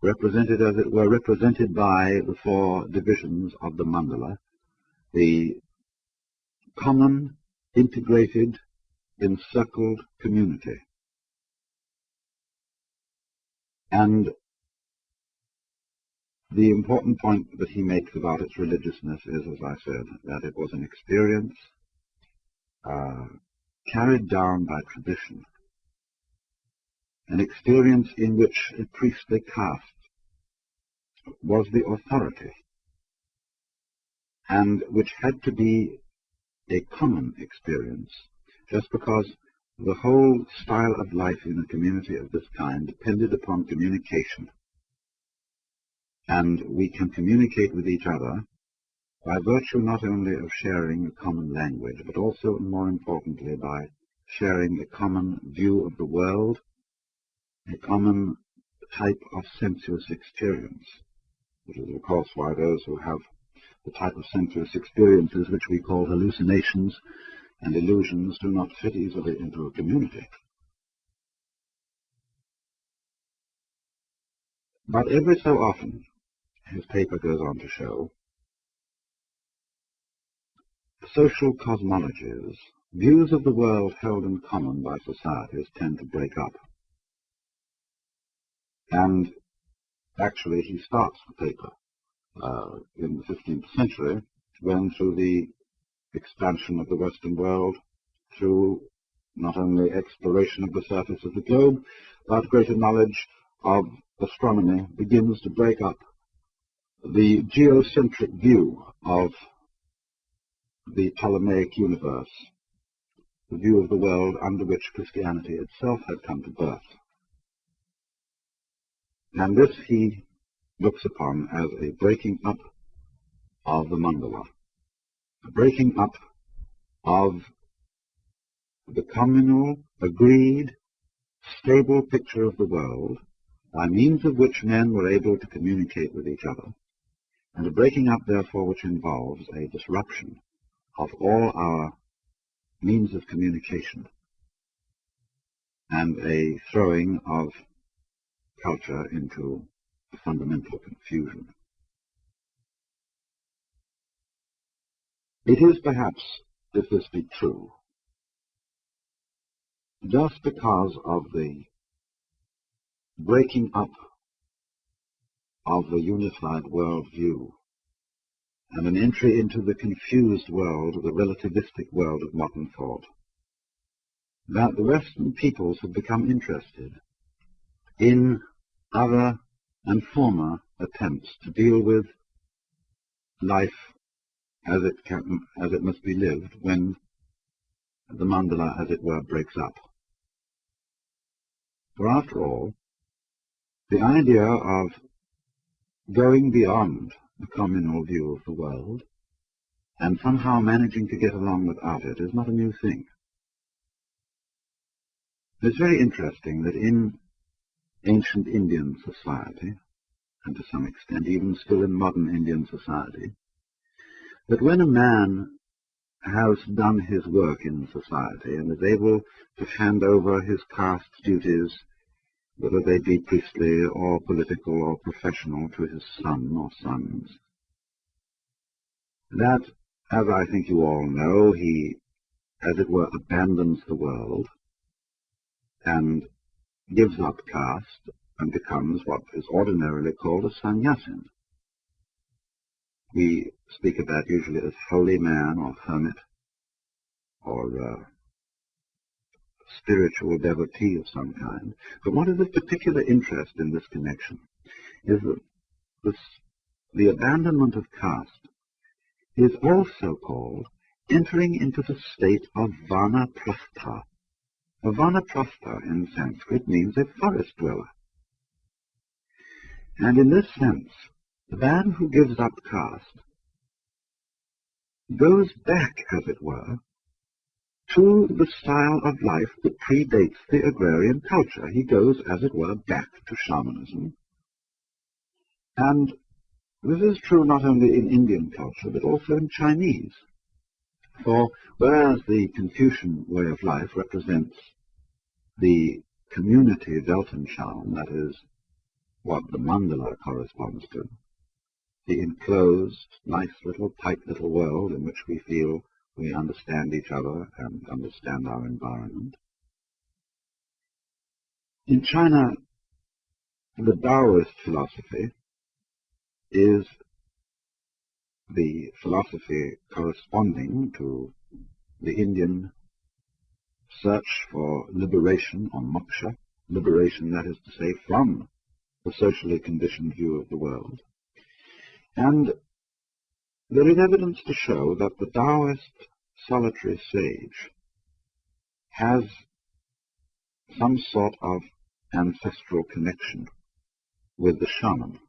represented, as it were, represented by the four divisions of the mandala, the common, integrated, encircled community. And the important point that he makes about its religiousness is, as I said, that it was an experience carried down by tradition, an experience in which a priestly caste was the authority, and which had to be a common experience, just because the whole style of life in a community of this kind depended upon communication. And we can communicate with each other by virtue not only of sharing a common language, but also, and more importantly, by sharing a common view of the world, a common type of sensuous experience, which is, of course, why those who have the type of sensuous experiences which we call hallucinations and illusions do not fit easily into a community. But every so often, his paper goes on to show, social cosmologies, views of the world held in common by societies, tend to break up. And actually he starts the paper in the 15th century, when through the expansion of the Western world, through not only exploration of the surface of the globe, but greater knowledge of astronomy, begins to break up the geocentric view of the Ptolemaic universe, the view of the world under which Christianity itself had come to birth. And this he looks upon as a breaking up of the mandala, a breaking up of the communal, agreed, stable picture of the world, by means of which men were able to communicate with each other, and a breaking up, therefore, which involves a disruption of all our means of communication and a throwing of culture into a fundamental confusion. It is perhaps, if this be true, just because of the breaking up of the unified world view and an entry into the confused world, the relativistic world of modern thought, that the Western peoples have become interested in other and former attempts to deal with life as it must be lived when the mandala, as it were, breaks up. For after all, the idea of going beyond the communal view of the world and somehow managing to get along without it is not a new thing. It's very interesting that in ancient Indian society, and to some extent even still in modern Indian society, that when a man has done his work in society and is able to hand over his caste duties, whether they be priestly or political or professional, to his son or sons, that, as I think you all know, he, as it were, abandons the world and gives up caste and becomes what is ordinarily called a sannyasin. We speak of that usually as holy man or hermit or spiritual devotee of some kind. But what is of particular interest in this connection is that the abandonment of caste is also called entering into the state of vanaprastha. A vanaprastha in Sanskrit means a forest dweller. And in this sense, the man who gives up caste goes back, as it were, to the style of life that predates the agrarian culture. He goes, as it were, back to shamanism. And this is true not only in Indian culture, but also in Chinese. For whereas the Confucian way of life represents the community Weltanschauung, that is, what the mandala corresponds to, the enclosed, nice little, tight little world in which we feel we understand each other and understand our environment. In China, the Taoist philosophy is the philosophy corresponding to the Indian search for liberation or moksha, liberation, that is to say, from the socially conditioned view of the world. And there is evidence to show that the Taoist solitary sage has some sort of ancestral connection with the shaman.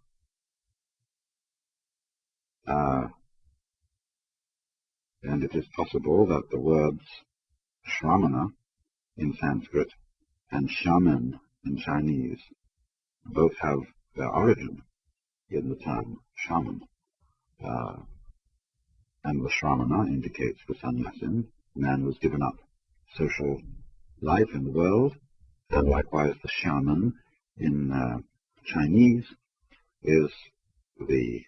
And it is possible that the words shramana in Sanskrit and shaman in Chinese both have their origin in the term shaman. And the shramana indicates the sannyasin, man who has given up social life in the world, and likewise the shaman in Chinese is the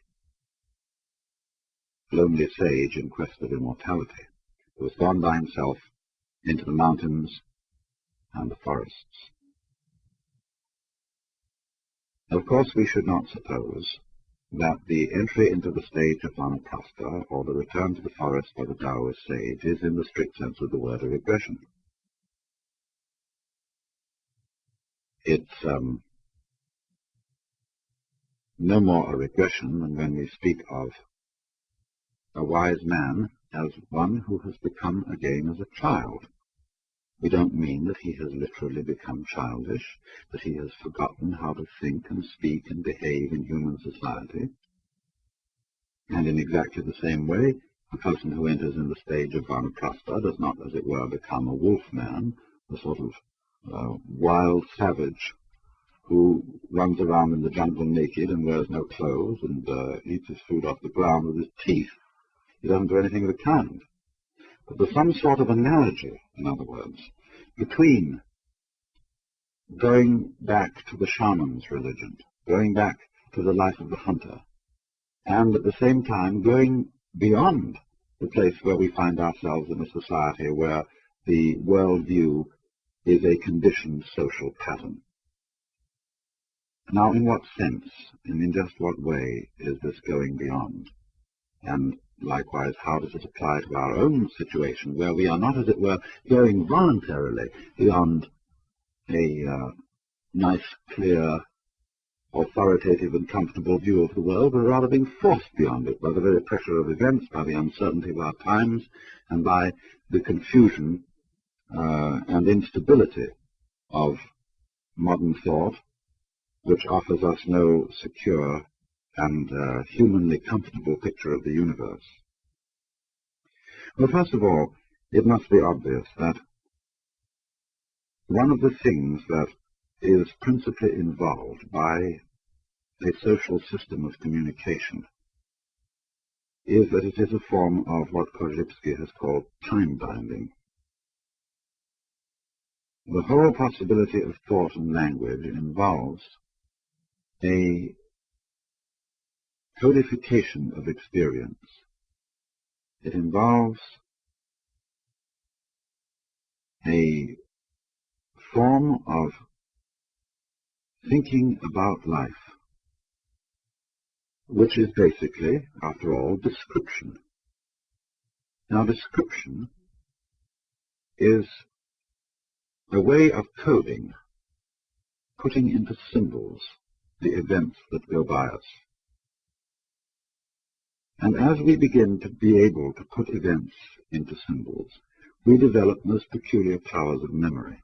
lonely sage in quest of immortality, who has gone by himself into the mountains and the forests. Of course, we should not suppose that the entry into the stage of vanaprastha, or the return to the forest by the Taoist sage, is in the strict sense of the word a regression. It's no more a regression than when we speak of a wise man as one who has become again as a child. We don't mean that he has literally become childish, that he has forgotten how to think and speak and behave in human society. And in exactly the same way, a person who enters in the stage of vanaprastha does not, as it were, become a wolf man, a sort of wild savage who runs around in the jungle naked and wears no clothes and eats his food off the ground with his teeth. He doesn't do anything of the kind. But there's some sort of analogy, in other words, between going back to the shaman's religion, going back to the life of the hunter, and at the same time going beyond the place where we find ourselves in a society where the worldview is a conditioned social pattern. Now, in what sense, and in just what way, is this going beyond? And likewise, how does it apply to our own situation, where we are not, as it were, going voluntarily beyond a nice, clear, authoritative and comfortable view of the world, but rather being forced beyond it by the very pressure of events, by the uncertainty of our times, and by the confusion and instability of modern thought, which offers us no secure and humanly comfortable picture of the universe. Well, first of all, it must be obvious that one of the things that is principally involved by a social system of communication is that it is a form of what Korzybski has called time-binding. The whole possibility of thought and language involves a codification of experience. It involves a form of thinking about life, which is basically, after all, description. Now, description is a way of coding, putting into symbols the events that go by us. And as we begin to be able to put events into symbols, we develop most peculiar powers of memory.